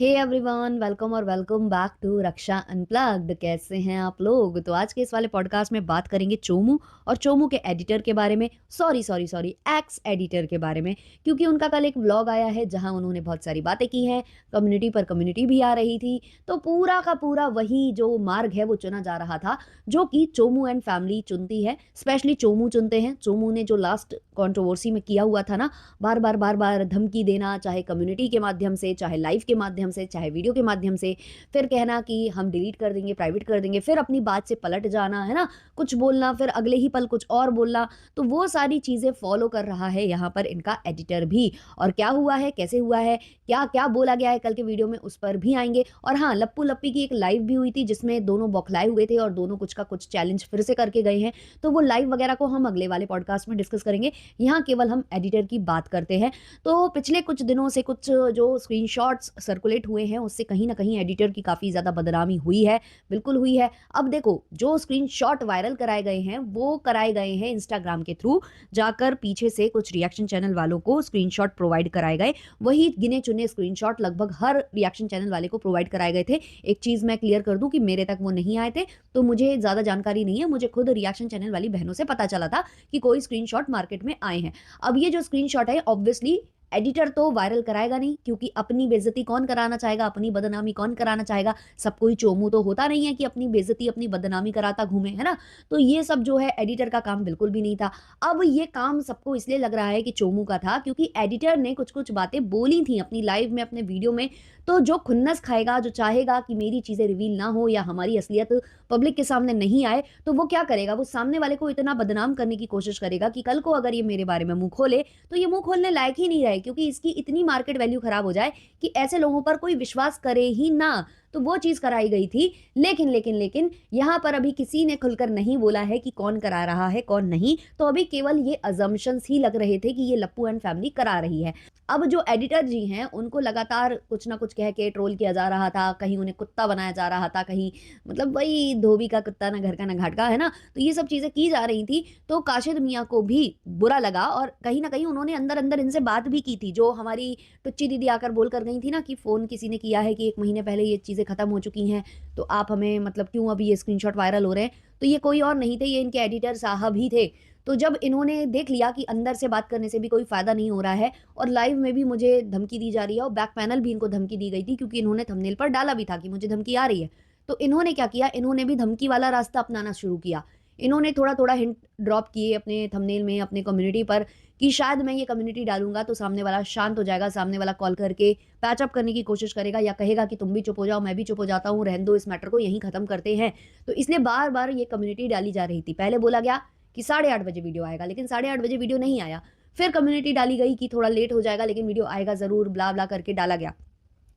हे everyone, welcome और welcome back to Raksha unplugged. कैसे हैं आप लोग? तो आज के इस वाले पॉडकास्ट में बात करेंगे चोमू और चोमू के एडिटर के बारे में। सॉरी एक्स एडिटर के बारे में, क्योंकि उनका कल एक व्लॉग आया है जहां उन्होंने बहुत सारी बातें की हैं। कम्युनिटी पर कम्युनिटी भी आ रही थी, तो पूरा का पूरा वही जो मार्ग है वो चुना जा रहा था जो कि चोमू एंड फैमिली चुनती है। स्पेशली चोमू चुनते हैं। चोमू ने जो लास्ट कंट्रोवर्सी में किया हुआ था ना, बार बार धमकी देना, चाहे कम्युनिटी के माध्यम से, चाहे लाइव के माध्यम से, चाहे वीडियो के माध्यम से, फिर कहना कि हम डिलीट कर देंगे, प्राइवेट कर देंगे, फिर अपनी बात से पलट जाना, है ना? कुछ बोलना, फिर अगले ही पल कुछ और बोलना। तो वो सारी चीज़ें फॉलो कर रहा है यहाँ पर इनका एडिटर भी। और क्या हुआ है, कैसे हुआ है, क्या-क्या बोला गया है कल के वीडियो में, उस पर भी आएँगे। और हाँ, लप्पू-लप्पी की एक लाइव भी हुई थी जिसमें दोनों बौखलाए हुए थे और दोनों कुछ का कुछ चैलेंज फिर से करके गए हैं। तो वो लाइव वगैरह को हम अगले वाले पॉडकास्ट में डिस्कस करेंगे। यहाँ केवल हम एडिटर की बात करते हैं। तो पिछले कुछ दिनों से कुछ जो स्क्रीनशॉट्स सर्कुलेट हुए हैं उससे कहीं न कहीं एडिटर की काफ़ी ज़्यादा बदनामी हुई है, बिल्कुल हुई है। अब देखो, जो स्क्रीनशॉट वायरल कराए गए हैं वो कराए गए हैं इंस्टाग्राम के थ्रू। जाकर पीछे से कुछ रिएक्शन चैनल वालों को स्क्रीनशॉट प्रोवाइड कराए गए। वही गिने-चुने स्क्रीनशॉट लगभग हर रिएक्शन चैनल वाले को प्रोवाइड कराए गए थे। एक चीज़ मैं क्लियर कर दूँ कि मेरे तक वो नहीं आए थे, तो मुझे ज़्यादा जानकारी नहीं है। मुझे खुद रिएक्शन चैनल वाली बहनों से पता चला था कि कोई स्क्रीनशॉट मार्केट में आए हैं। अब ये जो स्क्रीनशॉट है ऑब्वियसली एडिटर तो वायरल कराएगा नहीं, क्योंकि अपनी बेइज्जती कौन कराना चाहेगा, अपनी बदनामी कौन कराना चाहेगा? सब कोई चोमू तो होता नहीं है कि अपनी बेइज्जती, अपनी बदनामी कराता घूमे, है ना? तो ये सब जो है एडिटर का काम बिल्कुल भी नहीं था। अब ये काम सबको इसलिए लग रहा है कि चोमू का था, क्योंकि एडिटर ने कुछ-कुछ बातें बोली थी अपनी लाइव में, अपने वीडियो में। तो जो खुन्नस खाएगा, जो चाहेगा कि मेरी चीज़ें रिवील ना हो या हमारी असलियत पब्लिक के सामने नहीं आए, तो वो क्या करेगा? वो सामने वाले को इतना बदनाम करने की कोशिश करेगा कि कल को अगर ये मेरे बारे में मुँह खोले, तो ये मुँह खोलने लायक ही नहीं रहे, क्योंकि इसकी इतनी मार्केट वैल्यू खराब हो जाए कि ऐसे लोगों पर कोई विश्वास करे ही ना। तो वो चीज़ कराई गई थी। लेकिन यहाँ पर अभी किसी ने खुलकर नहीं बोला है कि कौन करा रहा है, कौन नहीं। तो अभी केवल ये अज़म्पशन्स ही लग रहे थे कि ये लप्पू एंड फैमिली करा रही है। अब जो एडिटर जी हैं, उनको लगातार कुछ ना कुछ कह के ट्रोल किया जा रहा था, कहीं उन्हें कुत्ता बनाया जा रहा था, कहीं मतलब वही धोबी का कुत्ता, ना घर का ना घाट का, है ना? तो ये सब चीज़ें की जा रही थी। तो काशिद मियाँ को भी बुरा लगा और कहीं न कहीं उन्होंने अंदर-अंदर इनसे बात भी की थी। जो हमारी टुच्ची दीदी आकर बोल कर गई थी ना कि फ़ोन किसी ने किया है कि 1 महीने पहले ये चीज़ें ख़त्म हो चुकी हैं, तो आप हमें मतलब क्यों अभी ये स्क्रीनशॉट वायरल हो रहे हैं? तो ये कोई और नहीं थे, ये इनके एडिटर साहब ही थे। तो जब इन्होंने देख लिया कि अंदर से बात करने से भी कोई फ़ायदा नहीं हो रहा है और लाइव में भी मुझे धमकी दी जा रही है और बैक पैनल भी इनको धमकी दी गई थी, क्योंकि इन्होंने थंबनेल पर डाला भी था कि मुझे धमकी आ रही है। तो इन्होंने क्या किया, इन्होंने भी धमकी वाला रास्ता अपनाना शुरू किया। इन्होंने थोड़ा-थोड़ा हिंट ड्रॉप किए अपने थंबनेल में, अपने कम्युनिटी पर कि शायद मैं ये कम्युनिटी डालूँगा तो सामने वाला शांत हो जाएगा, सामने वाला कॉल करके पैच अप करने की कोशिश करेगा या कहेगा कि तुम भी चुप हो जाओ, मैं भी चुप हो जाता हूँ, रहने दो, इस मैटर को यहीं खत्म करते हैं। तो इसलिए बार-बार ये कम्युनिटी डाली जा रही थी। पहले बोला गया कि 8:30 बजे वीडियो आएगा, लेकिन 8:30 बजे वीडियो नहीं आया। फिर कम्युनिटी डाली गई कि थोड़ा लेट हो जाएगा लेकिन वीडियो आएगा ज़रूर, ब्ला-ब्ला करके डाला गया।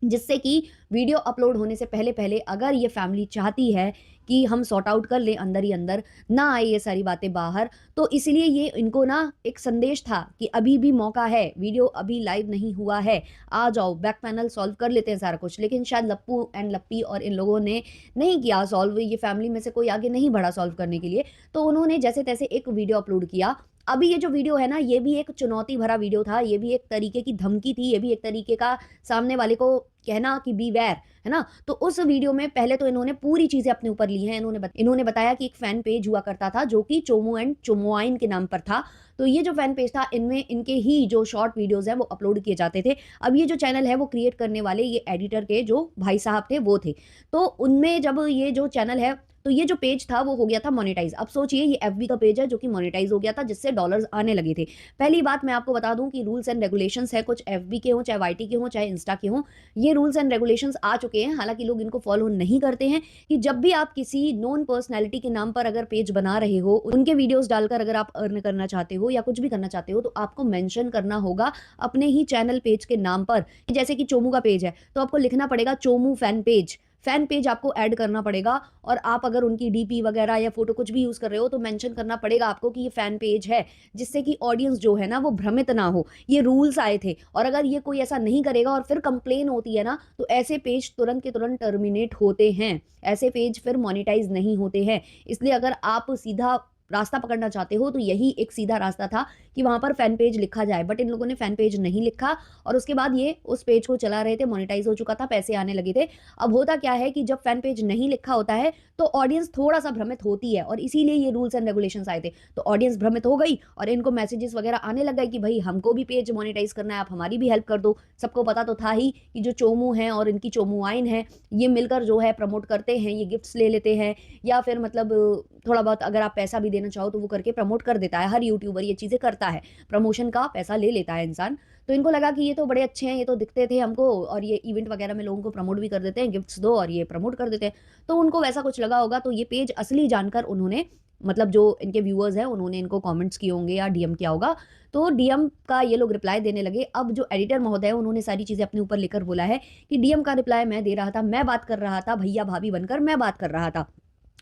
जिससे कि वीडियो अपलोड होने से पहले-पहले अगर ये फैमिली चाहती है कि हम सॉर्ट आउट कर लें अंदर ही अंदर, ना आए ये सारी बातें बाहर, तो इसलिए ये इनको ना एक संदेश था कि अभी भी मौका है, वीडियो अभी लाइव नहीं हुआ है, आ जाओ, बैक पैनल सॉल्व कर लेते हैं सारा कुछ। लेकिन शायद लप्पू एंड लप्पी और इन लोगों ने नहीं किया सॉल्व, ये फैमिली में से कोई आगे नहीं बढ़ा सॉल्व करने के लिए, तो उन्होंने जैसे-तैसे एक वीडियो अपलोड किया। अभी ये जो वीडियो है ना, ये भी एक चुनौती भरा वीडियो था, ये भी एक तरीके की धमकी थी, ये भी एक तरीके का सामने वाले को कहना कि बीवेयर, है ना? तो उस वीडियो में पहले तो इन्होंने पूरी चीज़ें अपने ऊपर ली हैं। इन्होंने बताया कि एक फैन पेज हुआ करता था जो कि चोमू एंड चोमोआइन के नाम पर था। तो ये जो फैन पेज था, इनमें इनके ही जो शॉर्ट वीडियोज़ हैं वो अपलोड किए जाते थे। अब ये जो चैनल है वो क्रिएट करने वाले ये एडिटर के जो भाई साहब थे वो थे। तो उनमें जब ये जो चैनल है, तो ये जो पेज था वो हो गया था मोनेटाइज़। अब सोचिए, ये एफबी का पेज है जो कि मोनेटाइज़ हो गया था, जिससे डॉलर्स आने लगे थे। पहली बात मैं आपको बता दूँ कि रूल्स एंड रेगुलेशंस है, कुछ एफबी के हों, चाहे वाईटी के हों, चाहे इंस्टा के हों, ये रूल्स एंड रेगुलेशंस आ चुके हैं। हालाँकि लोग इनको फॉलो नहीं करते हैं कि जब भी आप किसी नोन पर्सनैलिटी के नाम पर अगर पेज बना रहे हो, उनके वीडियोज़ डालकर अगर आप अर्न करना चाहते हो या कुछ भी करना चाहते हो, तो आपको मेंशन करना होगा अपने ही चैनल पेज के नाम पर। जैसे कि चोमू का पेज है, तो आपको लिखना पड़ेगा चोमू फैन पेज आपको ऐड करना पड़ेगा। और आप अगर उनकी डीपी वगैरह या फ़ोटो कुछ भी यूज़ कर रहे हो, तो मेंशन करना पड़ेगा आपको कि ये फैन पेज है, जिससे कि ऑडियंस जो है ना वो भ्रमित ना हो। ये रूल्स आए थे और अगर ये कोई ऐसा नहीं करेगा और फिर कंप्लेन होती है ना, तो ऐसे पेज तुरंत के तुरंत टर्मिनेट होते हैं। ऐसे पेज फिर मोनेटाइज़ नहीं होते हैं। इसलिए अगर आप सीधा रास्ता पकड़ना चाहते हो तो यही एक सीधा रास्ता था कि वहाँ पर फैन पेज लिखा जाए, बट इन लोगों ने फैन पेज नहीं लिखा और उसके बाद ये उस पेज को चला रहे थे, मोनेटाइज़ हो चुका था, पैसे आने लगे थे। अब होता क्या है कि जब फैन पेज नहीं लिखा होता है तो ऑडियंस थोड़ा-सा भ्रमित होती है और इसीलिए ये रूल्स एंड रेगुलेशंस आए थे। तो ऑडियंस भ्रमित हो गई और इनको मैसेजेस वगैरह आने लग गए कि भई हमको भी पेज मोनेटाइज़ करना है, आप हमारी भी हेल्प कर दो। सबको पता तो था ही कि जो चोमू हैं और इनकी चोमू आइन है, ये मिलकर जो है प्रमोट करते हैं, ये गिफ्ट्स ले लेते हैं या फिर मतलब थोड़ा बहुत अगर आप पैसा भी देना चाहो तो वो करके प्रमोट कर देता है। हर यूट्यूबर ये चीज़ें करता है, प्रमोशन का पैसा ले लेता है इंसान। तो इनको लगा कि ये तो बड़े अच्छे हैं, ये तो दिखते थे हमको और ये इवेंट वगैरह में लोगों को प्रमोट भी कर देते हैं, गिफ्ट्स दो और ये प्रमोट कर देते हैं। तो उनको वैसा कुछ लगा होगा, तो ये पेज असली जानकर उन्होंने मतलब जो इनके व्यूअर्स हैं उन्होंने इनको कमेंट्स किए होंगे या डीएम किया होगा। तो डीएम का ये लोग रिप्लाई देने लगे। अब जो एडिटर महोदय है उन्होंने सारी चीज़ें अपने ऊपर लेकर बोला है कि डीएम का रिप्लाई मैं दे रहा था, मैं बात कर रहा था, भैया-भाभी बनकर मैं बात कर रहा था।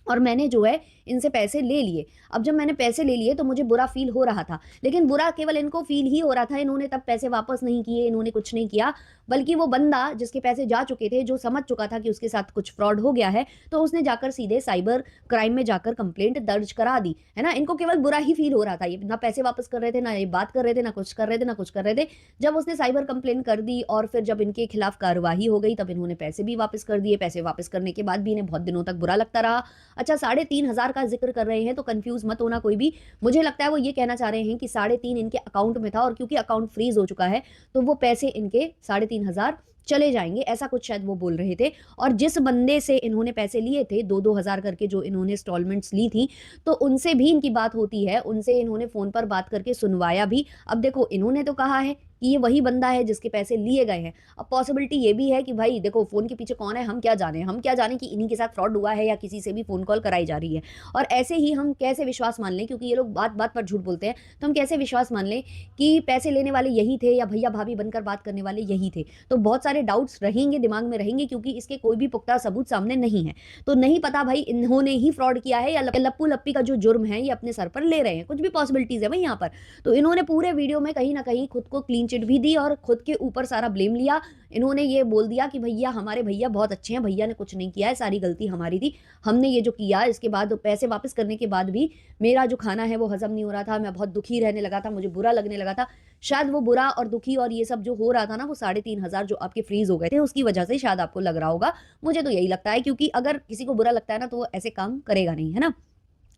और मैंने जो है इनसे पैसे ले लिए। अब जब मैंने पैसे ले लिए तो मुझे बुरा फ़ील हो रहा था, लेकिन बुरा केवल इनको फ़ील ही हो रहा था, इन्होंने तब पैसे वापस नहीं किए, इन्होंने कुछ नहीं किया, बल्कि वो बंदा जिसके पैसे जा चुके थे, जो समझ चुका था कि उसके साथ कुछ फ्रॉड हो गया है, तो उसने जाकर सीधे साइबर क्राइम में जाकर कंप्लेंट दर्ज करा दी, है ना? इनको केवल बुरा ही फ़ील हो रहा था, ये ना पैसे वापस कर रहे थे, ना ये बात कर रहे थे, ना कुछ कर रहे थे, ना कुछ कर रहे थे। जब उसने साइबर कंप्लेंट कर दी और फिर जब इनके खिलाफ कार्यवाही हो गई, तब इन्होंने पैसे भी वापस कर दिए। पैसे वापस करने के बाद भी इन्हें बहुत दिनों तक बुरा लगता रहा। अच्छा 3,500 का ज़िक्र कर रहे हैं तो कन्फ्यूज़ मत होना कोई भी। मुझे लगता है वो ये कहना चाह रहे हैं कि 3.5 इनके अकाउंट में था और क्योंकि अकाउंट फ्रीज़ हो चुका है, तो वो पैसे इनके 3,500 चले जाएँगे, ऐसा कुछ शायद वो बोल रहे थे। और जिस बंदे से इन्होंने पैसे लिए थे 2-2 हज़ार करके जो इन्होंने इंस्टॉलमेंट्स ली थी, तो उनसे भी इनकी बात होती है, उनसे इन्होंने फ़ोन पर बात करके सुनवाया भी। अब देखो इन्होंने तो कहा है कि ये वही बंदा है जिसके पैसे लिए गए हैं। अब पॉसिबिलिटी ये भी है कि भाई देखो फ़ोन के पीछे कौन है हम क्या जानें? हम क्या जानें कि इन्हीं के साथ फ्रॉड हुआ है या किसी से भी फ़ोन कॉल कराई जा रही है। और ऐसे ही हम कैसे विश्वास मान लें क्योंकि ये लोग बात-बात पर झूठ बोलते हैं, तो हम कैसे विश्वास मान लें कि पैसे लेने वाले यही थे या भैया-भाभी बनकर बात करने वाले यही थे। तो बहुत सारे डाउट्स रहेंगे, दिमाग में रहेंगे क्योंकि इसके कोई भी पुख्ता सबूत सामने नहीं है। तो नहीं पता भाई इन्होंने ही फ्रॉड किया है या लप्पू-लप्पी का जो जुर्म है ये अपने सर पर ले रहे हैं। कुछ भी पॉसिबिलिटीज़ है भाई यहाँ पर। तो इन्होंने पूरे वीडियो में कहीं न कहीं खुद को क्लीन चिट भी दी और खुद के ऊपर सारा ब्लेम लिया। इन्होंने ये बोल दिया कि भैया हमारे भैया बहुत अच्छे हैं, भैया ने कुछ नहीं किया है, सारी गलती हमारी थी। हमने ये जो किया इसके बाद पैसे वापस करने के बाद भी मेरा जो खाना है वो हज़म नहीं हो रहा था, मैं बहुत दुखी रहने लगा था, मुझे बुरा लगने लगा था। शायद वो बुरा और दुखी और ये सब जो हो रहा था ना वो 3,500 जो आपके फ्रीज़ हो गए थे उसकी वजह से शायद आपको लग रहा होगा। मुझे तो यही लगता है क्योंकि अगर किसी को बुरा लगता है ना तो वो ऐसे काम करेगा नहीं, है ना?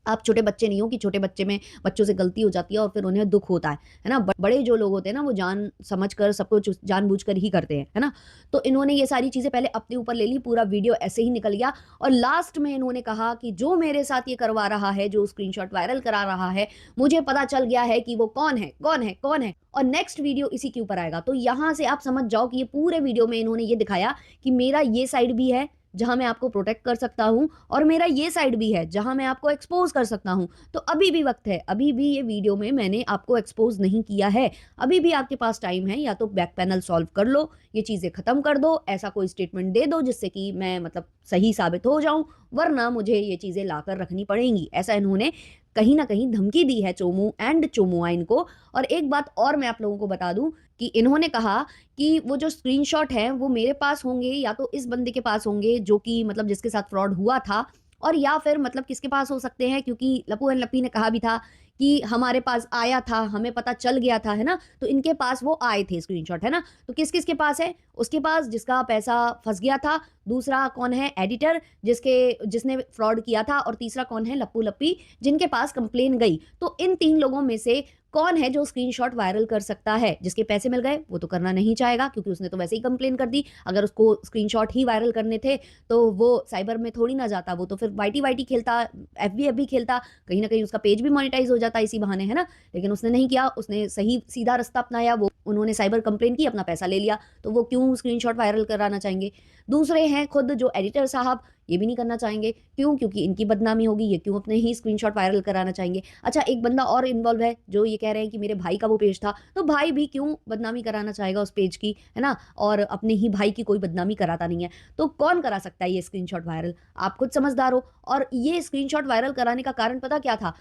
आप छोटे बच्चे नहीं हो कि छोटे बच्चे में बच्चों से गलती हो जाती है और फिर उन्हें दुःख होता है ना? बड़े जो लोग होते हैं ना वो जान समझ कर सब कुछ जानबूझकर ही करते हैं, है ना? तो इन्होंने ये सारी चीज़ें पहले अपने ऊपर ले ली, पूरा वीडियो ऐसे ही निकल गया और लास्ट में इन्होंने कहा कि जो मेरे साथ ये करवा रहा है, जो स्क्रीनशॉट वायरल करा रहा है, मुझे पता चल गया है कि वो कौन है, कौन है, कौन है और नेक्स्ट वीडियो इसी के ऊपर आएगा। तो यहाँ से आप समझ जाओ कि ये पूरे वीडियो में इन्होंने ये दिखाया कि मेरा ये साइड भी है जहाँ मैं आपको प्रोटेक्ट कर सकता हूँ और मेरा ये साइड भी है जहाँ मैं आपको एक्सपोज़ कर सकता हूँ। तो अभी भी वक़्त है, अभी भी ये वीडियो में मैंने आपको एक्सपोज़ नहीं किया है। अभी भी आपके पास टाइम है, या तो बैक पैनल सॉल्व कर लो, ये चीज़ें ख़त्म कर दो, ऐसा कोई स्टेटमेंट दे दो जिससे कि मैं मतलब सही साबित हो जाऊँ, वरना मुझे ये चीज़ें लाकर रखनी पड़ेंगी। ऐसा इन्होंने कहीं न कहीं धमकी दी है चोमू एंड चोमुआइन को। और एक बात और मैं आप लोगों को बता दूँ कि इन्होंने कहा कि वो जो स्क्रीनशॉट हैं वो मेरे पास होंगे या तो इस बंदे के पास होंगे जो कि मतलब जिसके साथ फ्रॉड हुआ था, और या फिर मतलब किसके पास हो सकते हैं क्योंकि लप्पू एंड लप्पी ने कहा भी था कि हमारे पास आया था, हमें पता चल गया था, है ना? तो इनके पास वो आए थे स्क्रीनशॉट, है ना? तो किस-किस के पास है? उसके पास जिसका पैसा फँस गया था, दूसरा कौन है? एडिटर जिसने फ्रॉड किया था, और तीसरा कौन है? लप्पू लप्पी जिनके पास कंप्लेन गई। तो इन 3 लोगों में से कौन है जो स्क्रीनशॉट वायरल कर सकता है? जिसके पैसे मिल गए वो तो करना नहीं चाहेगा क्योंकि उसने तो वैसे ही कंप्लेन कर दी। अगर उसको स्क्रीनशॉट ही वायरल करने थे तो वो साइबर में थोड़ी ना जाता, वो तो फिर वाईटी-वाईटी खेलता, एफबी खेलता, कहीं न कहीं उसका पेज भी मोनेटाइज़ हो जाता इसी बहाने, है ना? लेकिन उसने नहीं किया, उसने सही सीधा रास्ता अपनाया, वो उन्होंने साइबर कंप्लेन की, अपना पैसा ले लिया, तो वो क्यों स्क्रीनशॉट वायरल कराना चाहेंगे? दूसरे हैं खुद जो एडिटर साहब, ये भी नहीं करना चाहेंगे। क्यों? क्योंकि इनकी बदनामी होगी, ये क्यों अपने ही स्क्रीनशॉट वायरल कराना चाहेंगे? अच्छा एक बंदा और इन्वॉल्व है जो ये कह रहे हैं कि मेरे भाई का वो पेज था, तो भाई भी क्यों बदनामी कराना चाहेगा उस पेज की, है ना? और अपने ही भाई की कोई बदनामी कराता नहीं है। तो कौन करा सकता है ये स्क्रीनशॉट वायरल? आप खुद समझदार हो। और ये स्क्रीनशॉट वायरल कराने का कारण पता क्या था?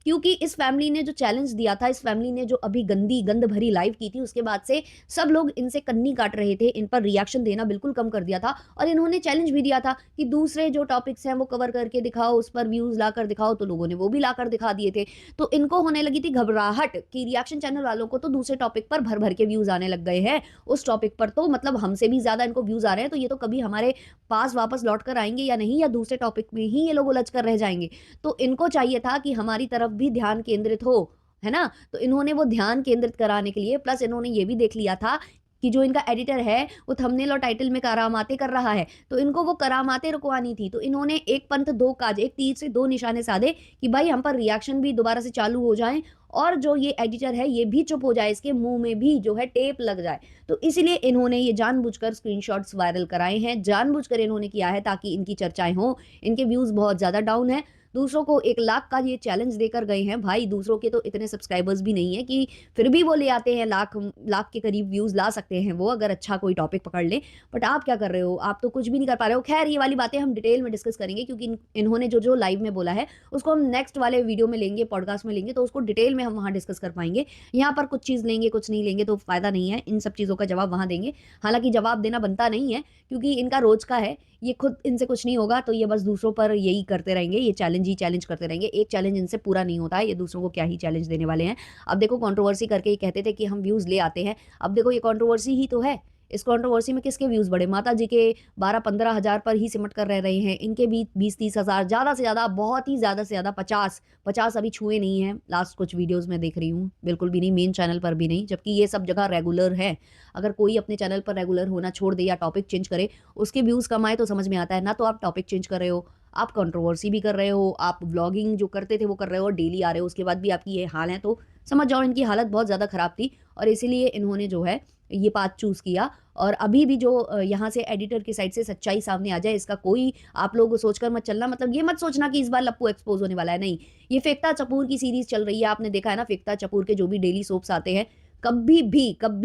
क्योंकि इस फैमिली ने जो चैलेंज दिया था, इस फैमिली ने जो अभी गंदी गंद भरी लाइव की थी, उसके बाद से सब लोग इनसे कन्नी काट रहे थे, इन पर रिएक्शन देना बिल्कुल कम कर दिया था और इन्होंने चैलेंज भी दिया था कि दूसरे जो टॉपिक्स हैं वो कवर करके दिखाओ, उस पर व्यूज़ लाकर दिखाओ, तो लोगों ने वो भी लाकर दिखा दिए थे। तो इनको होने लगी थी घबराहट कि रिएक्शन चैनल वालों को तो दूसरे टॉपिक पर भर-भर के व्यूज़ आने लग गए हैं, उस टॉपिक पर तो मतलब हमसे भी ज़्यादा इनको व्यूज़ आ रहे हैं, तो ये तो कभी हमारे पास वापस लौट कर आएँगे या नहीं, या दूसरे टॉपिक में ही ये लोग उलझ कर रह जाएँगे। तो इनको चाहिए था कि हमारी तरफ भी ध्यान केंद्रित हो, है ना? तो इन्होंने वो ध्यान केंद्रित कराने के लिए प्लस इन्होंने ये भी देख लिया था कि जो इनका एडिटर है, वो थंबनेल और टाइटल में करामातें कर रहा है, तो इनको वो करामातें रुकवानी थी। तो इन्होंने एक पंथ दो काज, एक तीर से दो निशाने साधे कि भाई हम पर रिएक्शन भी दोबारा से चालू हो जाएँ और जो ये एडिटर है, ये भी चुप हो जाए, इसके मुँह में भी जो है टेप लग जाए। तो इसीलिए इन्होंने ये जानबूझकर स्क्रीनशॉट्स वायरल कराए हैं, जानबूझकर इन्होंने किया है ताकि इनकी चर्चाएँ हों। इनके व्यूज़ बहुत ज़्यादा डाउन हैं, दूसरों को 1 लाख का ये चैलेंज देकर गए हैं। भाई दूसरों के तो इतने सब्सक्राइबर्स भी नहीं है कि फिर भी वो ले आते हैं, लाख के करीब व्यूज़ ला सकते हैं वो, अगर अच्छा कोई टॉपिक पकड़ लें। बट आप क्या कर रहे हो? आप तो कुछ भी नहीं कर पा रहे हो। ख़ैर ये वाली बातें हम डिटेल में डिस्कस करेंगे क्योंकि इन्होंने जो-जो लाइव में बोला है, उसको हम नेक्स्ट वाले वीडियो में लेंगे, पॉडकास्ट में लेंगे, तो उसको डिटेल में हम वहाँ डिस्कस कर पाएँगे। यहाँ पर कुछ चीज़ लेंगे, कुछ नहीं लेंगे तो फ़ायदा नहीं है। इन सब चीज़ों का जवाब वहाँ देंगे। हालाँकि जवाब देना बनता नहीं है क्योंकि इनका रोज़ का है, ये खुद इनसे कुछ नहीं होगा तो ये बस दूसरों पर यही करते रहेंगे, ये चैलेंज ही चैलेंज करते रहेंगे। एक चैलेंज इनसे पूरा नहीं होता है, ये दूसरों को क्या ही चैलेंज देने वाले हैं। अब देखो कंट्रोवर्सी करके ये कहते थे कि हम व्यूज़ ले आते हैं, अब देखो ये कंट्रोवर्सी ही तो है। इस कंट्रोवर्सी में किसके व्यूज़ बढ़े? माता जी के 12-15 हज़ार पर ही सिमट कर रह रहे हैं, इनके भी 20-30 हज़ार, ज़्यादा से ज़्यादा, बहुत ही ज़्यादा से ज़्यादा 50 अभी छुए नहीं हैं, लास्ट कुछ वीडियोज़ में देख रही हूँ, बिल्कुल भी नहीं, मेन चैनल पर भी नहीं, जबकि ये सब जगह रेगुलर है। अगर कोई अपने चैनल पर रेगुलर होना छोड़ दे या टॉपिक चेंज करे, उसके व्यूज़ कम आए तो समझ में आता है। ना तो आप टॉपिक चेंज कर रहे हो, आप कंट्रोवर्सी भी कर रहे हो, आप व्लॉगिंग जो करते थे वो कर रहे हो और डेली आ रहे हो, उसके बाद भी आपकी ये हाल है, तो समझ जाओ इनकी हालत बहुत ज़्यादा ख़राब थी और इसीलिए इन्होंने जो है ये पाथ चूज़ किया। और अभी भी जो यहाँ से एडिटर की साइड से सच्चाई सामने आ जाए, इसका कोई आप लोग सोचकर मत चलना, मतलब ये मत सोचना कि इस बार लप्पू एक्सपोज़ होने वाला है, नहीं। ये फेंकता चपूर की सीरीज़ चल रही है, आपने देखा है ना फेंकता चपूर के जो भी डेली सोप्स आते हैं, कभी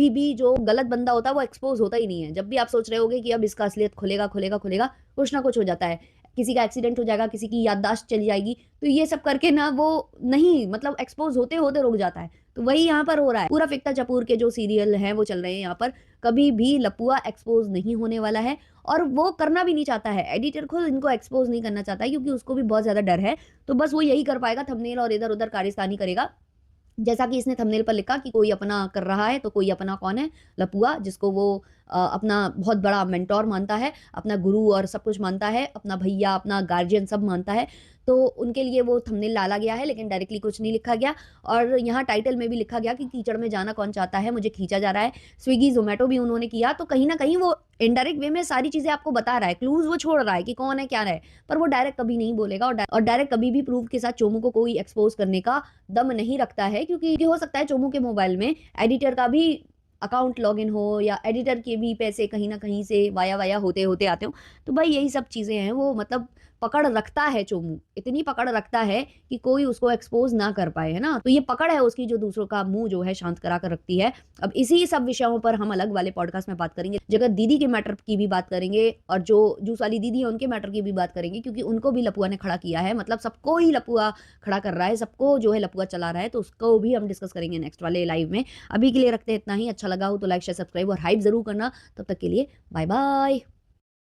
भी जो गलत बंदा होता है वो एक्सपोज़ होता ही नहीं है। जब भी आप सोच रहे होगे कि अब इसका असलियत खुलेगा, कुछ ना कुछ हो जाता है। किसी का एक्सीडेंट हो जाएगा, किसी की याददाश्त चली जाएगी, तो ये सब करके ना वो नहीं, मतलब एक्सपोज़ होते-होते रुक जाता है। तो वही यहाँ पर हो रहा है। पूरा फेंकता चपूर के जो सीरियल हैं वो चल रहे हैं यहाँ पर, कभी भी लपुआ एक्सपोज़ नहीं होने वाला है और वो करना भी नहीं चाहता है। एडिटर खुद इनको एक्सपोज़ नहीं करना चाहता है क्योंकि उसको भी बहुत ज़्यादा डर है। तो बस वो यही कर पाएगा, थंबनेल और इधर-उधर कारिस्तानी करेगा। जैसा कि इसने थंबनेल पर लिखा कि कोई अपना कर रहा है, तो कोई अपना कौन है? लपुआ, जिसको वो अपना बहुत बड़ा मेंटर मानता है, अपना गुरु और सब कुछ मानता है, अपना भैया, अपना गार्जियन सब मानता है। तो उनके लिए वो थंबनेल डाला गया है, लेकिन डायरेक्टली कुछ नहीं लिखा गया और यहाँ टाइटल में भी लिखा गया कि कीचड़ में जाना कौन चाहता है, मुझे खींचा जा रहा है। स्विगी, ज़ोमैटो भी उन्होंने किया, तो कहीं न कहीं वो इनडायरेक्ट वे में सारी चीज़ें आपको बता रहा है, क्लूज़ वो छोड़ रहा है कि कौन है, क्या है। पर वो डायरेक्ट कभी नहीं बोलेगा और डायरेक्ट कभी भी प्रूफ़ के साथ चोमू को कोई एक्सपोज़ करने का दम नहीं रखता है, क्योंकि हो सकता है चोमू के मोबाइल में एडिटर का भी अकाउंट लॉगिन हो या एडिटर के भी पैसे कहीं न कहीं से वाया-वाया होते-होते आते हों। तो भाई यही सब चीज़ें हैं, वो मतलब पकड़ रखता है चोमू, इतनी पकड़ रखता है कि कोई उसको एक्सपोज़ ना कर पाए, है ना? तो ये पकड़ है उसकी जो दूसरों का मुँह जो है शांत करा कर रखती है। अब इसी सब विषयों पर हम अलग वाले पॉडकास्ट में बात करेंगे। जगत दीदी के मैटर की भी बात करेंगे और जो जूस वाली दीदी है उनके मैटर की भी बात करेंगे क्योंकि उनको भी लपुआ ने खड़ा किया है। मतलब सबको ही लपुआ खड़ा कर रहा है, सबको जो है लपुआ चला रहा है, तो उसको भी हम डिस्कस करेंगे नेक्स्ट वाले लाइव में। अभी के लिए रखते हैं इतना ही। अच्छा लगा हो तो लाइक, शेयर, सब्सक्राइब और हाइप ज़रूर करना। तब तक के लिए बाय बाय।